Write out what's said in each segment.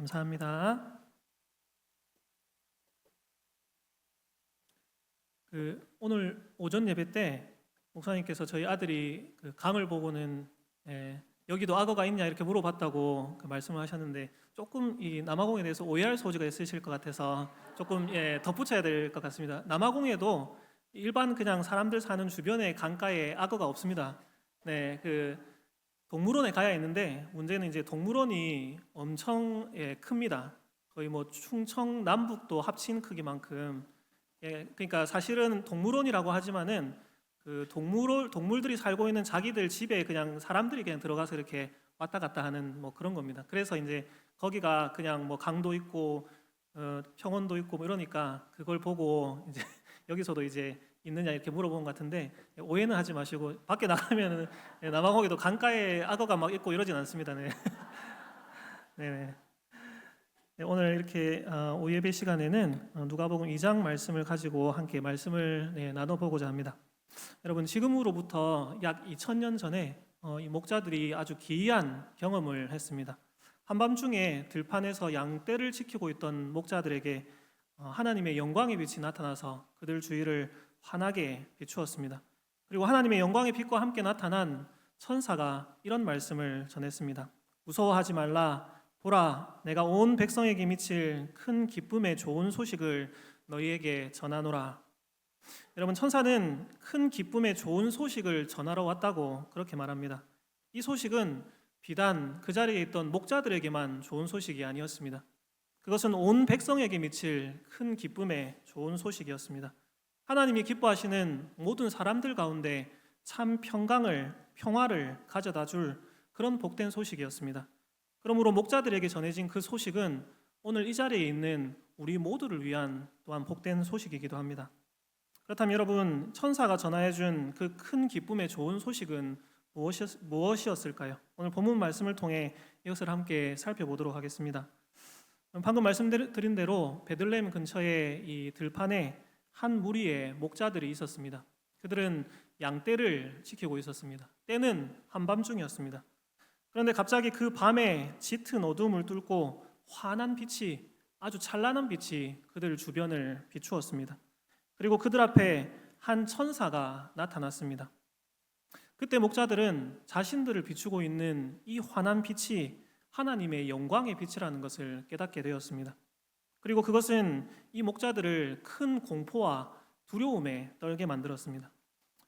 감사합니다. 오늘 오전 예배 때 목사님께서 저희 아들이 감을 보고는 여기도 악어가 있냐 이렇게 물어봤다고 말씀을 하셨는데, 조금 이 남아공에 대해서 오해할 소지가 있으실 것 같아서 조금 덧붙여야 될 것 같습니다. 남아공에도 일반 그냥 사람들 사는 주변의 강가에 악어가 없습니다. 동물원에 가야 있는데, 문제는 이제 동물원이 엄청 큽니다. 거의 뭐 충청 남북도 합친 크기만큼. 그러니까 사실은 동물원이라고 하지만은 동물들이 살고 있는 자기들 집에 그냥 사람들이 그냥 들어가서 이렇게 왔다 갔다 하는 뭐 그런 겁니다. 그래서 이제 거기가 그냥 뭐 강도 있고 평원도 있고 뭐 이러니까 그걸 보고 이제 여기서도 이제 있느냐 이렇게 물어본 것 같은데, 오해는 하지 마시고 밖에 나가면은 남아공에도 강가에 악어가 막 있고 이러진 않습니다. 네. 네. 네, 오늘 이렇게 오예배 시간에는 누가복음 2장 말씀을 가지고 함께 말씀을 나눠보고자 합니다. 여러분, 지금으로부터 약 2000년 전에 이 목자들이 아주 기이한 경험을 했습니다. 한밤중에 들판에서 양떼를 지키고 있던 목자들에게 하나님의 영광의 빛이 나타나서 그들 주위를 환하게 비추었습니다. 그리고 하나님의 영광의 빛과 함께 나타난 천사가 이런 말씀을 전했습니다. 무서워하지 말라. 보라, 내가 온 백성에게 미칠 큰 기쁨의 좋은 소식을 너희에게 전하노라. 여러분, 천사는 큰 기쁨의 좋은 소식을 전하러 왔다고 그렇게 말합니다. 이 소식은 비단 그 자리에 있던 목자들에게만 좋은 소식이 아니었습니다. 그것은 온 백성에게 미칠 큰 기쁨의 좋은 소식이었습니다. 하나님이 기뻐하시는 모든 사람들 가운데 참 평화를 가져다 줄 그런 복된 소식이었습니다. 그러므로 목자들에게 전해진 그 소식은 오늘 이 자리에 있는 우리 모두를 위한 또한 복된 소식이기도 합니다. 그렇다면 여러분, 천사가 전하여준 그 큰 기쁨의 좋은 소식은 무엇이었을까요? 오늘 본문 말씀을 통해 이것을 함께 살펴보도록 하겠습니다. 방금 말씀드린 대로 베들레헴 근처에 이 들판에 한 무리의 목자들이 있었습니다. 그들은 양떼를 지키고 있었습니다. 때는 한밤중이었습니다. 그런데 갑자기 그 밤에 짙은 어둠을 뚫고 환한 빛이, 아주 찬란한 빛이 그들 주변을 비추었습니다. 그리고 그들 앞에 한 천사가 나타났습니다. 그때 목자들은 자신들을 비추고 있는 이 환한 빛이 하나님의 영광의 빛이라는 것을 깨닫게 되었습니다. 그리고 그것은 이 목자들을 큰 공포와 두려움에 떨게 만들었습니다.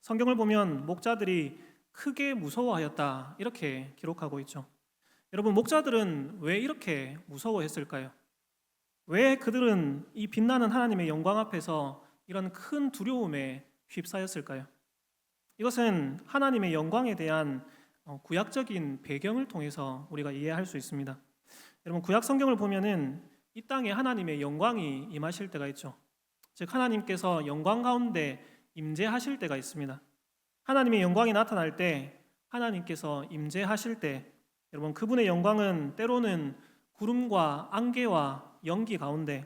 성경을 보면 목자들이 크게 무서워하였다 이렇게 기록하고 있죠. 여러분, 목자들은 왜 이렇게 무서워했을까요? 왜 그들은 이 빛나는 하나님의 영광 앞에서 이런 큰 두려움에 휩싸였을까요? 이것은 하나님의 영광에 대한 구약적인 배경을 통해서 우리가 이해할 수 있습니다. 여러분, 구약 성경을 보면은 이 땅에 하나님의 영광이 임하실 때가 있죠. 즉, 하나님께서 영광 가운데 임재하실 때가 있습니다. 하나님의 영광이 나타날 때, 하나님께서 임재하실 때, 여러분, 그분의 영광은 때로는 구름과 안개와 연기 가운데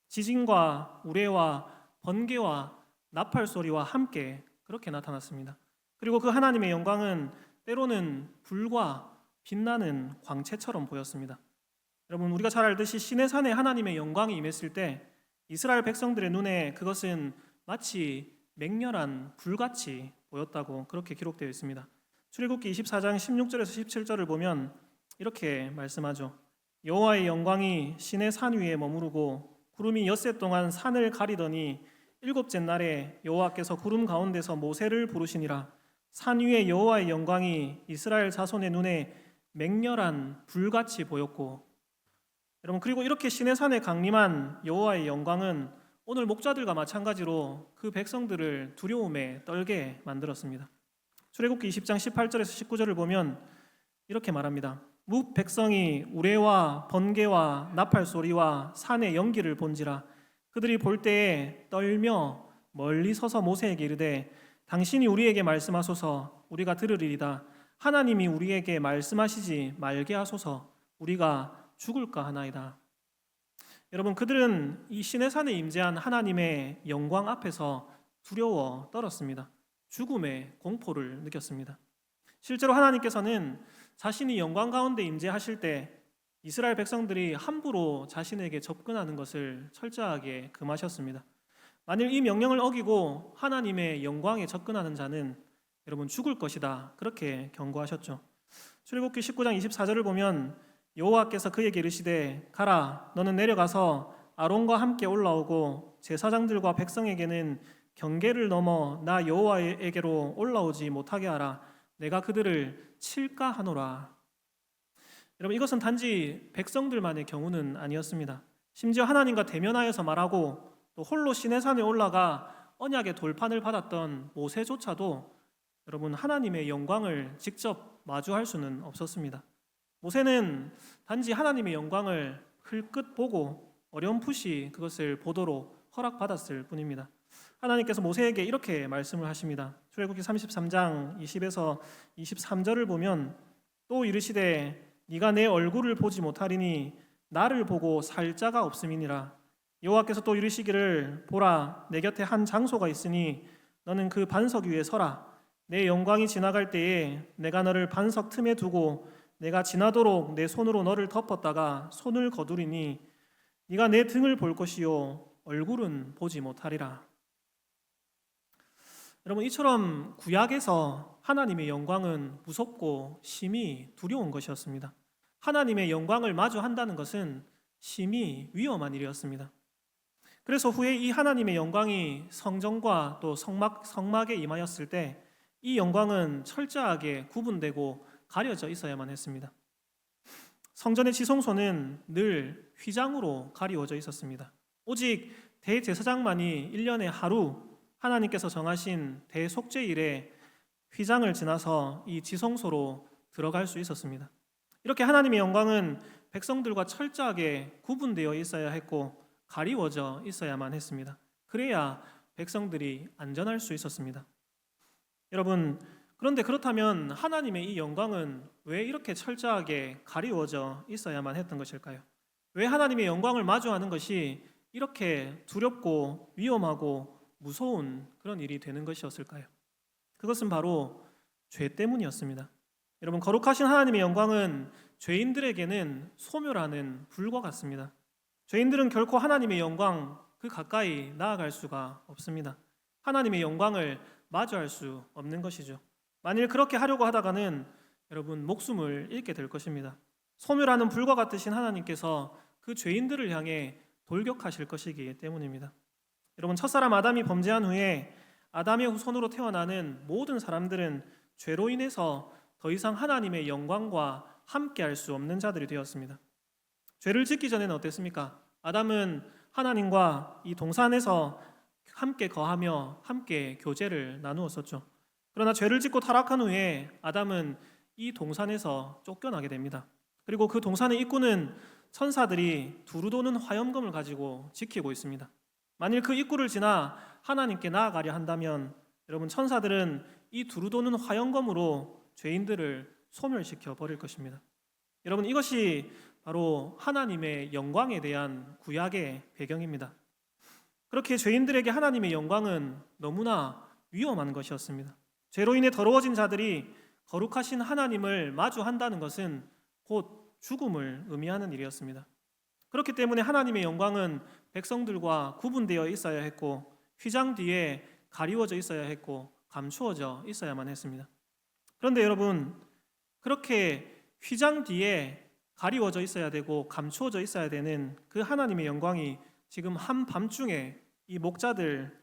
지진과 우레와 번개와 나팔 소리와 함께 그렇게 나타났습니다. 그리고 그 하나님의 영광은 때로는 불과 빛나는 광채처럼 보였습니다. 여러분, 우리가 잘 알듯이 시내산에 하나님의 영광이 임했을 때 이스라엘 백성들의 눈에 그것은 마치 맹렬한 불같이 보였다고 그렇게 기록되어 있습니다. 출애굽기 24장 16절에서 17절을 보면 이렇게 말씀하죠. 여호와의 영광이 시내 산 위에 머무르고 구름이 엿새 동안 산을 가리더니 일곱째 날에 여호와께서 구름 가운데서 모세를 부르시니라. 산 위에 여호와의 영광이 이스라엘 자손의 눈에 맹렬한 불같이 보였고, 여러분, 그리고 이렇게 시내산에 강림한 여호와의 영광은 오늘 목자들과 마찬가지로 그 백성들을 두려움에 떨게 만들었습니다. 출애굽기 20장 18절에서 19절을 보면 이렇게 말합니다. 뭇 백성이 우레와 번개와 나팔 소리와 산의 연기를 본지라. 그들이 볼 때에 떨며 멀리 서서 모세에게 이르되 당신이 우리에게 말씀하소서 우리가 들으리이다. 하나님이 우리에게 말씀하시지 말게 하소서 우리가 죽을까 하나이다. 여러분, 그들은 이 시내산에 임재한 하나님의 영광 앞에서 두려워 떨었습니다. 죽음의 공포를 느꼈습니다. 실제로 하나님께서는 자신이 영광 가운데 임재하실 때 이스라엘 백성들이 함부로 자신에게 접근하는 것을 철저하게 금하셨습니다. 만일 이 명령을 어기고 하나님의 영광에 접근하는 자는 여러분 죽을 것이다. 그렇게 경고하셨죠. 출애굽기 19장 24절을 보면 여호와께서 그에게 이르시되 가라 너는 내려가서 아론과 함께 올라오고 제사장들과 백성에게는 경계를 넘어 나 여호와에게로 올라오지 못하게 하라. 내가 그들을 칠까 하노라. 여러분 이것은 단지 백성들만의 경우는 아니었습니다. 심지어 하나님과 대면하여서 말하고 또 홀로 시내산에 올라가 언약의 돌판을 받았던 모세조차도 여러분 하나님의 영광을 직접 마주할 수는 없었습니다. 모세는 단지 하나님의 영광을 흘끗 보고 어렴풋이 그것을 보도록 허락받았을 뿐입니다. 하나님께서 모세에게 이렇게 말씀을 하십니다. 출애굽기 33장 20에서 23절을 보면 또 이르시되 네가 내 얼굴을 보지 못하리니 나를 보고 살 자가 없음이니라. 여호와께서 또 이르시기를 보라 내 곁에 한 장소가 있으니 너는 그 반석 위에 서라. 내 영광이 지나갈 때에 내가 너를 반석 틈에 두고 내가 지나도록 내 손으로 너를 덮었다가 손을 거두리니 네가 내 등을 볼 것이요 얼굴은 보지 못하리라. 여러분 이처럼 구약에서 하나님의 영광은 무섭고 심히 두려운 것이었습니다. 하나님의 영광을 마주한다는 것은 심히 위험한 일이었습니다. 그래서 후에 이 하나님의 영광이 성전과 또 성막에 임하였을 때 이 영광은 철저하게 구분되고 가려져 있어야만 했습니다. 성전의 지성소는 늘 휘장으로 가리워져 있었습니다. 오직 대제사장만이 1년에 하루 하나님께서 정하신 대속죄일에 휘장을 지나서 이 지성소로 들어갈 수 있었습니다. 이렇게 하나님의 영광은 백성들과 철저하게 구분되어 있어야 했고 가리워져 있어야만 했습니다. 그래야 백성들이 안전할 수 있었습니다. 여러분, 그런데 그렇다면 하나님의 이 영광은 왜 이렇게 철저하게 가리워져 있어야만 했던 것일까요? 왜 하나님의 영광을 마주하는 것이 이렇게 두렵고 위험하고 무서운 그런 일이 되는 것이었을까요? 그것은 바로 죄 때문이었습니다. 여러분, 거룩하신 하나님의 영광은 죄인들에게는 소멸하는 불과 같습니다. 죄인들은 결코 하나님의 영광 그 가까이 나아갈 수가 없습니다. 하나님의 영광을 마주할 수 없는 것이죠. 만일 그렇게 하려고 하다가는 여러분 목숨을 잃게 될 것입니다. 소멸하는 불과 같으신 하나님께서 그 죄인들을 향해 돌격하실 것이기 때문입니다. 여러분 첫사람 아담이 범죄한 후에 아담의 후손으로 태어나는 모든 사람들은 죄로 인해서 더 이상 하나님의 영광과 함께할 수 없는 자들이 되었습니다. 죄를 짓기 전에는 어땠습니까? 아담은 하나님과 이 동산에서 함께 거하며 함께 교제를 나누었었죠. 그러나 죄를 짓고 타락한 후에 아담은 이 동산에서 쫓겨나게 됩니다. 그리고 그 동산의 입구는 천사들이 두루 도는 화염검을 가지고 지키고 있습니다. 만일 그 입구를 지나 하나님께 나아가려 한다면 여러분 천사들은 이 두루 도는 화염검으로 죄인들을 소멸시켜 버릴 것입니다. 여러분 이것이 바로 하나님의 영광에 대한 구약의 배경입니다. 그렇게 죄인들에게 하나님의 영광은 너무나 위험한 것이었습니다. 죄로 인해 더러워진 자들이 거룩하신 하나님을 마주한다는 것은 곧 죽음을 의미하는 일이었습니다. 그렇기 때문에 하나님의 영광은 백성들과 구분되어 있어야 했고 휘장 뒤에 가리워져 있어야 했고 감추어져 있어야만 했습니다. 그런데 여러분 그렇게 휘장 뒤에 가리워져 있어야 되고 감추어져 있어야 되는 그 하나님의 영광이 지금 한밤중에 이 목자들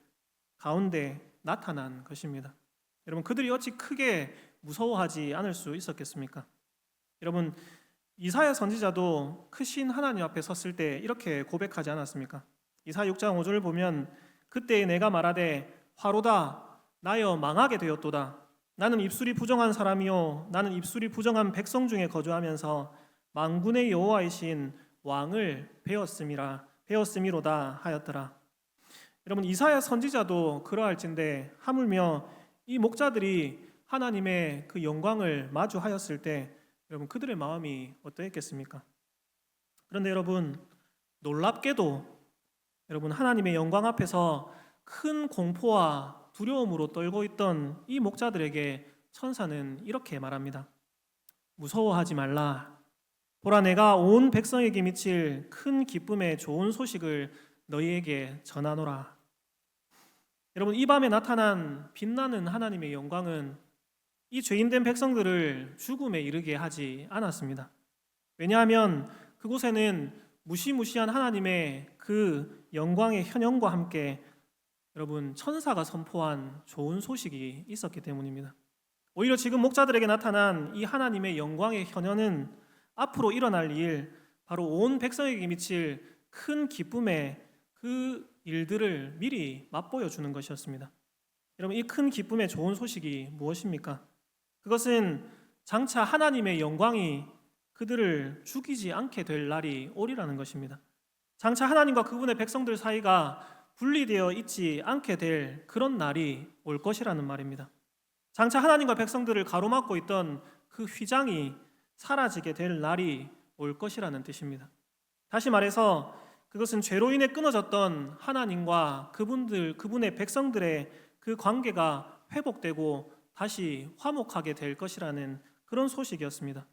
가운데 나타난 것입니다. 여러분 그들이 어찌 크게 무서워하지 않을 수 있었겠습니까? 여러분 이사야 선지자도 크신 하나님 앞에 섰을 때 이렇게 고백하지 않았습니까? 이사야 6장 5절을 보면 그때 내가 말하되 화로다 나여 망하게 되었도다. 나는 입술이 부정한 사람이요 나는 입술이 부정한 백성 중에 거주하면서 만군의 여호와이신 왕을 배웠음이로다 하였더라. 여러분 이사야 선지자도 그러할진데 하물며 이 목자들이 하나님의 그 영광을 마주하였을 때 여러분 그들의 마음이 어떠했겠습니까? 그런데 여러분 놀랍게도 여러분 하나님의 영광 앞에서 큰 공포와 두려움으로 떨고 있던 이 목자들에게 천사는 이렇게 말합니다. 무서워하지 말라. 보라, 내가 온 백성에게 미칠 큰 기쁨의 좋은 소식을 너희에게 전하노라. 여러분, 이 밤에 나타난 빛나는 하나님의 영광은 이 죄인된 백성들을 죽음에 이르게 하지 않았습니다. 왜냐하면 그곳에는 무시무시한 하나님의 그 영광의 현현과 함께 여러분 천사가 선포한 좋은 소식이 있었기 때문입니다. 오히려 지금 목자들에게 나타난 이 하나님의 영광의 현현은 앞으로 일어날 일, 바로 온 백성에게 미칠 큰 기쁨의 그 일들을 미리 맛보여 주는 것이었습니다. 여러분, 이 큰 기쁨의 좋은 소식이 무엇입니까? 그것은 장차 하나님의 영광이 그들을 죽이지 않게 될 날이 오리라는 것입니다. 장차 하나님과 그분의 백성들 사이가 분리되어 있지 않게 될 그런 날이 올 것이라는 말입니다. 장차 하나님과 백성들을 가로막고 있던 그 휘장이 사라지게 될 날이 올 것이라는 뜻입니다. 다시 말해서 그것은 죄로 인해 끊어졌던 하나님과 그분의 백성들의 그 관계가 회복되고 다시 화목하게 될 것이라는 그런 소식이었습니다.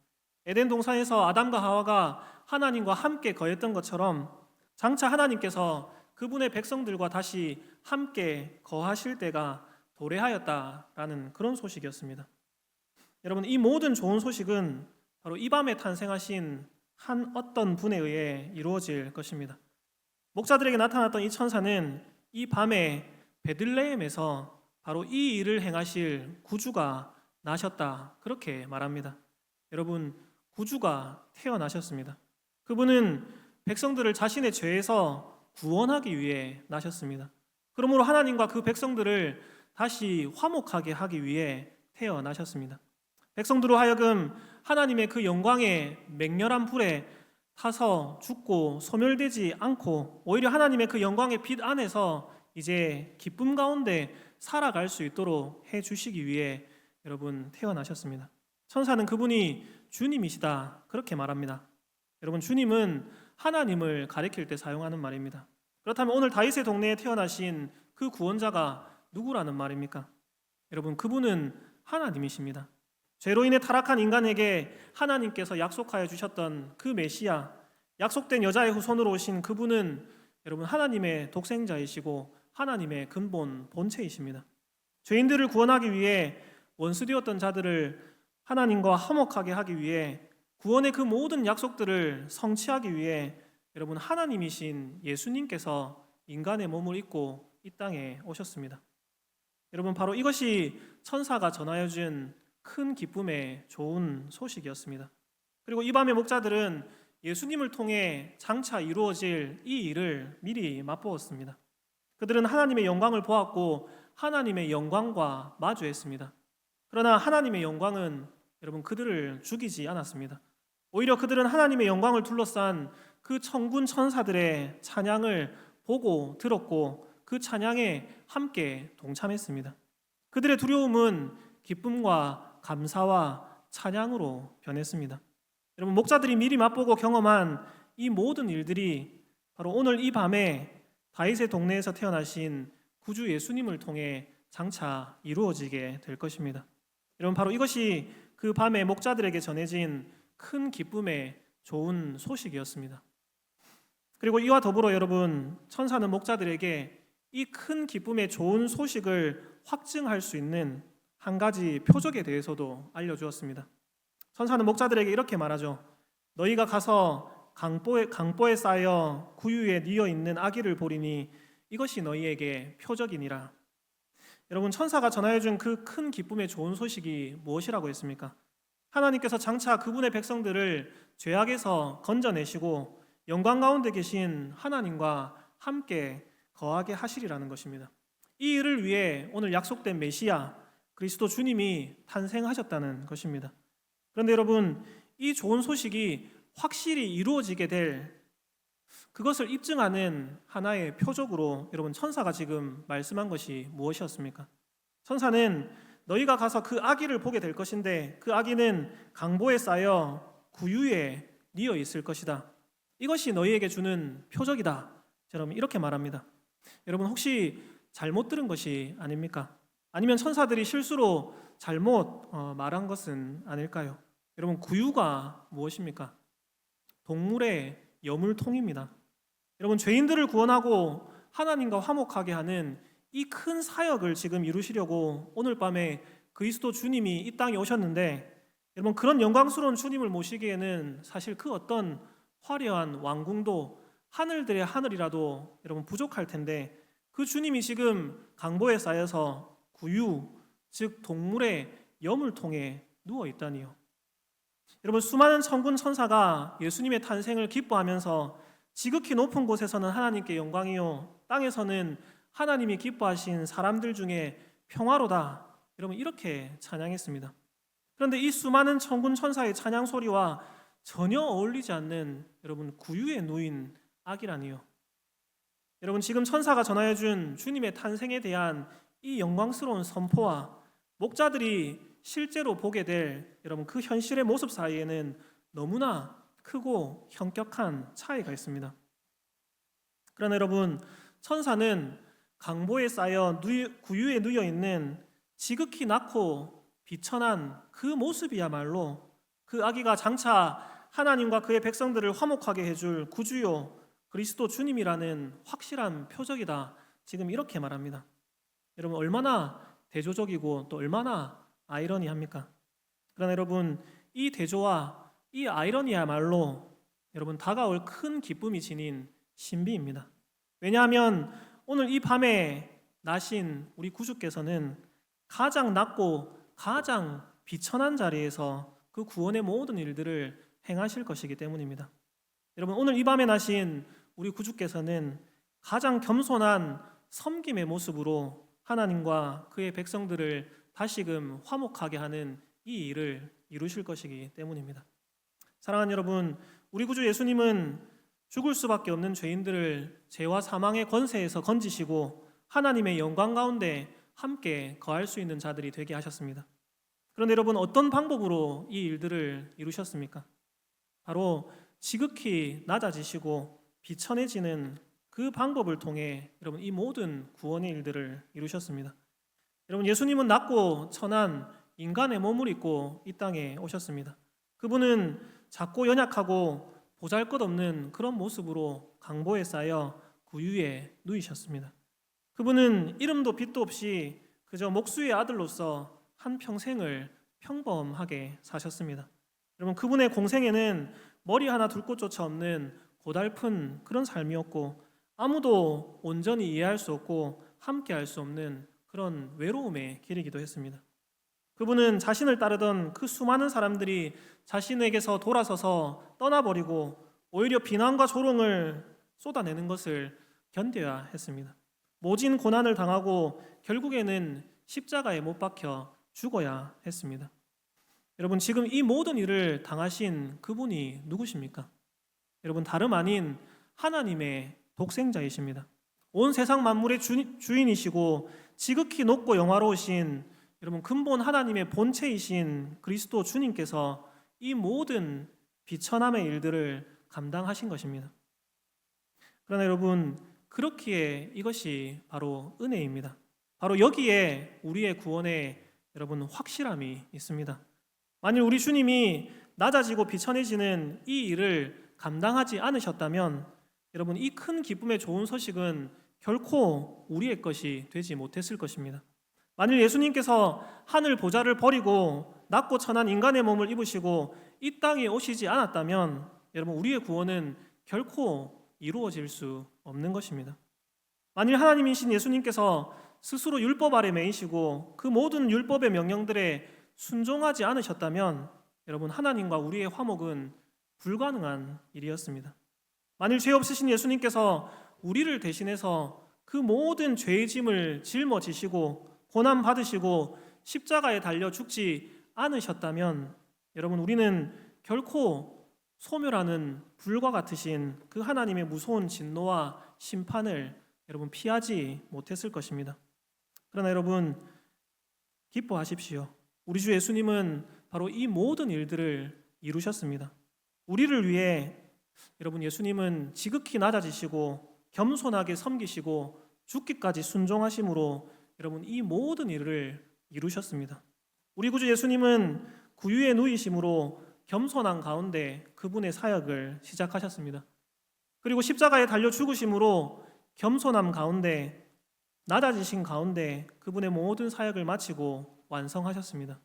에덴 동산에서 아담과 하와가 하나님과 함께 거했던 것처럼 장차 하나님께서 그분의 백성들과 다시 함께 거하실 때가 도래하였다라는 그런 소식이었습니다. 여러분, 이 모든 좋은 소식은 바로 이 밤에 탄생하신 한 어떤 분에 의해 이루어질 것입니다. 목자들에게 나타났던 이 천사는 이 밤에 베들레헴에서 바로 이 일을 행하실 구주가 나셨다, 그렇게 말합니다. 여러분, 구주가 태어나셨습니다. 그분은 백성들을 자신의 죄에서 구원하기 위해 나셨습니다. 그러므로 하나님과 그 백성들을 다시 화목하게 하기 위해 태어나셨습니다. 백성들로 하여금 하나님의 그 영광의 맹렬한 불에 타서 죽고 소멸되지 않고 오히려 하나님의 그 영광의 빛 안에서 이제 기쁨 가운데 살아갈 수 있도록 해주시기 위해 여러분 태어나셨습니다. 천사는 그분이 주님이시다, 그렇게 말합니다. 여러분, 주님은 하나님을 가리킬 때 사용하는 말입니다. 그렇다면 오늘 다윗의 동네에 태어나신 그 구원자가 누구라는 말입니까? 여러분, 그분은 하나님이십니다. 죄로 인해 타락한 인간에게 하나님께서 약속하여 주셨던 그 메시아, 약속된 여자의 후손으로 오신 그분은 여러분 하나님의 독생자이시고 하나님의 근본 본체이십니다. 죄인들을 구원하기 위해 원수되었던 자들을 하나님과 화목하게 하기 위해 구원의 그 모든 약속들을 성취하기 위해 여러분 하나님이신 예수님께서 인간의 몸을 입고 이 땅에 오셨습니다. 여러분, 바로 이것이 천사가 전하여 준 큰 기쁨의 좋은 소식이었습니다. 그리고 이 밤의 목자들은 예수님을 통해 장차 이루어질 이 일을 미리 맛보았습니다. 그들은 하나님의 영광을 보았고 하나님의 영광과 마주했습니다. 그러나 하나님의 영광은 여러분 그들을 죽이지 않았습니다. 오히려 그들은 하나님의 영광을 둘러싼 그 천군 천사들의 찬양을 보고 들었고 그 찬양에 함께 동참했습니다. 그들의 두려움은 기쁨과 감사와 찬양으로 변했습니다. 여러분, 목자들이 미리 맛보고 경험한 이 모든 일들이 바로 오늘 이 밤에 다윗의 동네에서 태어나신 구주 예수님을 통해 장차 이루어지게 될 것입니다. 여러분, 바로 이것이 그 밤에 목자들에게 전해진 큰 기쁨의 좋은 소식이었습니다. 그리고 이와 더불어 여러분, 천사는 목자들에게 이 큰 기쁨의 좋은 소식을 확증할 수 있는 한 가지 표적에 대해서도 알려주었습니다. 천사는 목자들에게 이렇게 말하죠. 너희가 가서 강보에 쌓여 구유에 뉘어 있는 아기를 보리니 이것이 너희에게 표적이니라. 여러분, 천사가 전하여준 그 큰 기쁨의 좋은 소식이 무엇이라고 했습니까? 하나님께서 장차 그분의 백성들을 죄악에서 건져내시고 영광 가운데 계신 하나님과 함께 거하게 하시리라는 것입니다. 이 일을 위해 오늘 약속된 메시아 그리스도 주님이 탄생하셨다는 것입니다. 그런데 여러분, 이 좋은 소식이 확실히 이루어지게 될 그것을 입증하는 하나의 표적으로 여러분 천사가 지금 말씀한 것이 무엇이었습니까? 천사는 너희가 가서 그 아기를 보게 될 것인데 그 아기는 강보에 쌓여 구유에 뉘어 있을 것이다. 이것이 너희에게 주는 표적이다. 여러분, 이렇게 말합니다. 여러분, 혹시 잘못 들은 것이 아닙니까? 아니면 천사들이 실수로 잘못 말한 것은 아닐까요? 여러분, 구유가 무엇입니까? 동물의 여물통입니다. 여러분, 죄인들을 구원하고 하나님과 화목하게 하는 이 큰 사역을 지금 이루시려고 오늘 밤에 그리스도 주님이 이 땅에 오셨는데, 여러분, 그런 영광스러운 주님을 모시기에는 사실 그 어떤 화려한 왕궁도 하늘들의 하늘이라도 여러분 부족할 텐데, 그 주님이 지금 강보에 쌓여서 구유, 즉 동물의 여물통에 누워 있다니요. 여러분, 수많은 천군 천사가 예수님의 탄생을 기뻐하면서 지극히 높은 곳에서는 하나님께 영광이요, 땅에서는 하나님이 기뻐하신 사람들 중에 평화로다, 여러분 이렇게 찬양했습니다. 그런데 이 수많은 천군 천사의 찬양 소리와 전혀 어울리지 않는 여러분 구유에 누인 아기라니요. 여러분, 지금 천사가 전하여준 주님의 탄생에 대한 이 영광스러운 선포와 목자들이 실제로 보게 될 여러분 그 현실의 모습 사이에는 너무나 크고 현격한 차이가 있습니다. 그러나 여러분, 천사는 강보에 쌓여 구유에 누여 있는 지극히 낮고 비천한 그 모습이야말로 그 아기가 장차 하나님과 그의 백성들을 화목하게 해줄 구주요 그리스도 주님이라는 확실한 표적이다, 지금 이렇게 말합니다. 여러분, 얼마나 대조적이고 또 얼마나 아이러니합니까? 그러나 여러분, 이 대조와 이 아이러니야말로 여러분 다가올 큰 기쁨이 지닌 신비입니다. 왜냐하면 오늘 이 밤에 나신 우리 구주께서는 가장 낮고 가장 비천한 자리에서 그 구원의 모든 일들을 행하실 것이기 때문입니다. 여러분, 오늘 이 밤에 나신 우리 구주께서는 가장 겸손한 섬김의 모습으로 하나님과 그의 백성들을 다시금 화목하게 하는 이 일을 이루실 것이기 때문입니다. 사랑하는 여러분, 우리 구주 예수님은 죽을 수밖에 없는 죄인들을 죄와 사망의 권세에서 건지시고 하나님의 영광 가운데 함께 거할 수 있는 자들이 되게 하셨습니다. 그런데 여러분, 어떤 방법으로 이 일들을 이루셨습니까? 바로 지극히 낮아지시고 비천해지는 그 방법을 통해 여러분 이 모든 구원의 일들을 이루셨습니다. 여러분, 예수님은 낮고 천한 인간의 몸을 입고 이 땅에 오셨습니다. 그분은 작고 연약하고 보잘것없는 그런 모습으로 강보에 쌓여 구유에 누이셨습니다. 그분은 이름도 빛도 없이 그저 목수의 아들로서 한 평생을 평범하게 사셨습니다. 여러분, 그분의 공생애는 머리 하나 둘 곳조차 없는 고달픈 그런 삶이었고, 아무도 온전히 이해할 수 없고 함께 할 수 없는 그런 외로움의 길이기도 했습니다. 그분은 자신을 따르던 그 수많은 사람들이 자신에게서 돌아서서 떠나버리고 오히려 비난과 조롱을 쏟아내는 것을 견뎌야 했습니다. 모진 고난을 당하고 결국에는 십자가에 못 박혀 죽어야 했습니다. 여러분, 지금 이 모든 일을 당하신 그분이 누구십니까? 여러분, 다름 아닌 하나님의 독생자이십니다. 온 세상 만물의 주인이시고 지극히 높고 영화로우신 여러분 근본 하나님의 본체이신 그리스도 주님께서 이 모든 비천함의 일들을 감당하신 것입니다. 그러나 여러분, 그렇기에 이것이 바로 은혜입니다. 바로 여기에 우리의 구원의 여러분 확실함이 있습니다. 만일 우리 주님이 낮아지고 비천해지는 이 일을 감당하지 않으셨다면 여러분 이 큰 기쁨의 좋은 소식은 결코 우리의 것이 되지 못했을 것입니다. 만일 예수님께서 하늘 보좌를 버리고 낮고 천한 인간의 몸을 입으시고 이 땅에 오시지 않았다면 여러분 우리의 구원은 결코 이루어질 수 없는 것입니다. 만일 하나님이신 예수님께서 스스로 율법 아래 매이시고 그 모든 율법의 명령들에 순종하지 않으셨다면 여러분 하나님과 우리의 화목은 불가능한 일이었습니다. 만일 죄 없으신 예수님께서 우리를 대신해서 그 모든 죄의 짐을 짊어지시고 고난 받으시고 십자가에 달려 죽지 않으셨다면 여러분 우리는 결코 소멸하는 불과 같으신 그 하나님의 무서운 진노와 심판을 여러분 피하지 못했을 것입니다. 그러나 여러분 기뻐하십시오. 우리 주 예수님은 바로 이 모든 일들을 이루셨습니다. 우리를 위해 여러분 예수님은 지극히 낮아지시고 겸손하게 섬기시고 죽기까지 순종하심으로 여러분 이 모든 일을 이루셨습니다. 우리 구주 예수님은 구유에 누이심으로 겸손한 가운데 그분의 사역을 시작하셨습니다. 그리고 십자가에 달려 죽으심으로 겸손함 가운데 낮아지신 가운데 그분의 모든 사역을 마치고 완성하셨습니다.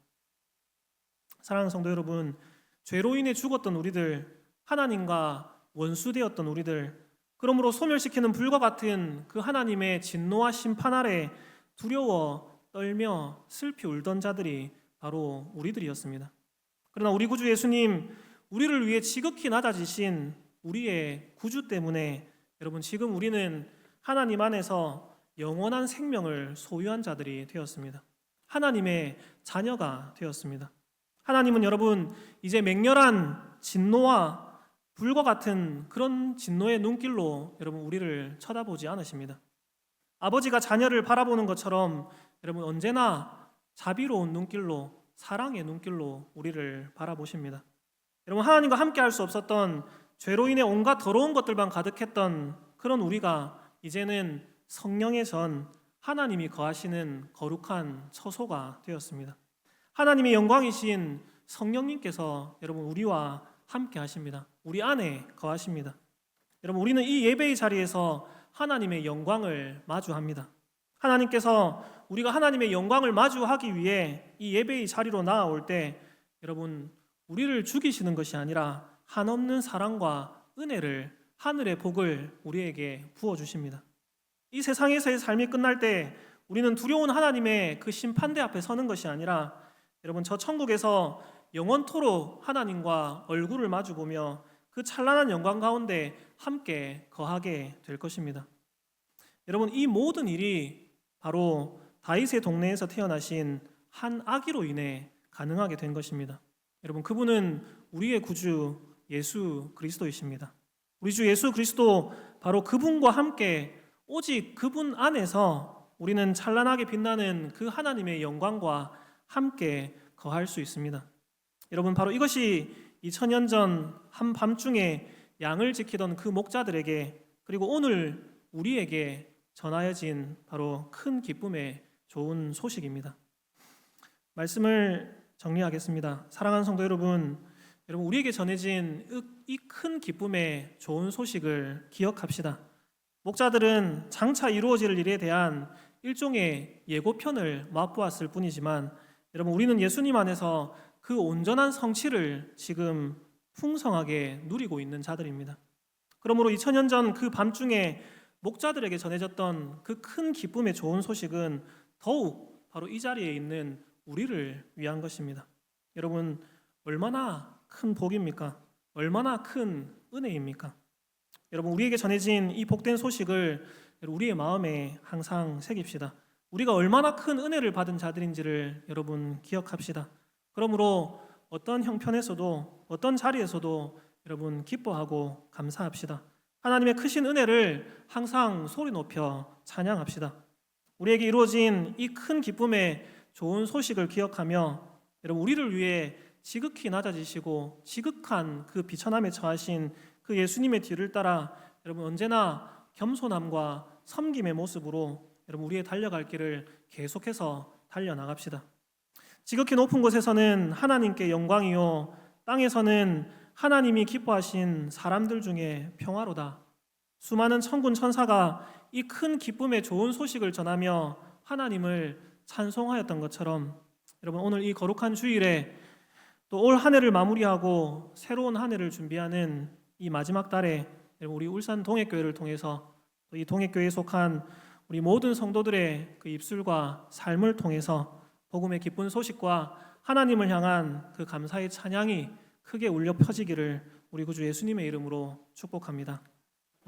사랑하는 성도 여러분, 죄로 인해 죽었던 우리들, 하나님과 원수되었던 우리들, 그러므로 소멸시키는 불과 같은 그 하나님의 진노와 심판 아래 두려워 떨며 슬피 울던 자들이 바로 우리들이었습니다. 그러나 우리 구주 예수님, 우리를 위해 지극히 낮아지신 우리의 구주 때문에 여러분 지금 우리는 하나님 안에서 영원한 생명을 소유한 자들이 되었습니다. 하나님의 자녀가 되었습니다. 하나님은 여러분 이제 맹렬한 진노와 불과 같은 그런 진노의 눈길로 여러분 우리를 쳐다보지 않으십니다. 아버지가 자녀를 바라보는 것처럼 여러분 언제나 자비로운 눈길로, 사랑의 눈길로 우리를 바라보십니다. 여러분 하나님과 함께 할 수 없었던 죄로 인해 온갖 더러운 것들만 가득했던 그런 우리가 이제는 성령의 전 하나님이 거하시는 거룩한 처소가 되었습니다. 하나님의 영광이신 성령님께서 여러분 우리와 함께 하십니다. 우리 안에 거하십니다. 여러분 우리는 이 예배의 자리에서 하나님의 영광을 마주합니다. 하나님께서 우리가 하나님의 영광을 마주하기 위해 이 예배의 자리로 나아올 때 여러분 우리를 죽이시는 것이 아니라 한없는 사랑과 은혜를, 하늘의 복을 우리에게 부어주십니다. 이 세상에서의 삶이 끝날 때 우리는 두려운 하나님의 그 심판대 앞에 서는 것이 아니라 여러분 저 천국에서 영원토록 하나님과 얼굴을 마주보며 그 찬란한 영광 가운데 함께 거하게 될 것입니다. 여러분 이 모든 일이 바로 다윗의 동네에서 태어나신 한 아기로 인해 가능하게 된 것입니다. 여러분 그분은 우리의 구주 예수 그리스도이십니다. 우리 주 예수 그리스도 바로 그분과 함께 오직 그분 안에서 우리는 찬란하게 빛나는 그 하나님의 영광과 함께 거할 수 있습니다. 여러분 바로 이것이 2000년 전 한밤중에 양을 지키던 그 목자들에게 그리고 오늘 우리에게 전하여진 바로 큰 기쁨의 좋은 소식입니다. 말씀을 정리하겠습니다. 사랑하는 성도 여러분, 우리에게 전해진 이 큰 기쁨의 좋은 소식을 기억합시다. 목자들은 장차 이루어질 일에 대한 일종의 예고편을 맛보았을 뿐이지만 여러분 우리는 예수님 안에서 그 온전한 성취를 지금 풍성하게 누리고 있는 자들입니다. 그러므로 2000년 전 그 밤중에 목자들에게 전해졌던 그 큰 기쁨의 좋은 소식은 더욱 바로 이 자리에 있는 우리를 위한 것입니다. 여러분 얼마나 큰 복입니까? 얼마나 큰 은혜입니까? 여러분 우리에게 전해진 이 복된 소식을 우리의 마음에 항상 새깁시다. 우리가 얼마나 큰 은혜를 받은 자들인지를 여러분 기억합시다. 그러므로 어떤 형편에서도 어떤 자리에서도 여러분 기뻐하고 감사합시다. 하나님의 크신 은혜를 항상 소리 높여 찬양합시다. 우리에게 이루어진 이 큰 기쁨의 좋은 소식을 기억하며 여러분 우리를 위해 지극히 낮아지시고 지극한 그 비천함에 처하신 그 예수님의 뒤를 따라 여러분 언제나 겸손함과 섬김의 모습으로 여러분 우리의 달려갈 길을 계속해서 달려나갑시다. 지극히 높은 곳에서는 하나님께 영광이요 땅에서는 하나님이 기뻐하신 사람들 중에 평화로다. 수많은 천군 천사가 이 큰 기쁨의 좋은 소식을 전하며 하나님을 찬송하였던 것처럼 여러분 오늘 이 거룩한 주일에 또 올 한 해를 마무리하고 새로운 한 해를 준비하는 이 마지막 달에 우리 울산 동해교회를 통해서 또 이 동해교회에 속한 우리 모든 성도들의 그 입술과 삶을 통해서 복음의 기쁜 소식과 하나님을 향한 그 감사의 찬양이 크게 울려 퍼지기를 우리 구주 예수님의 이름으로 축복합니다.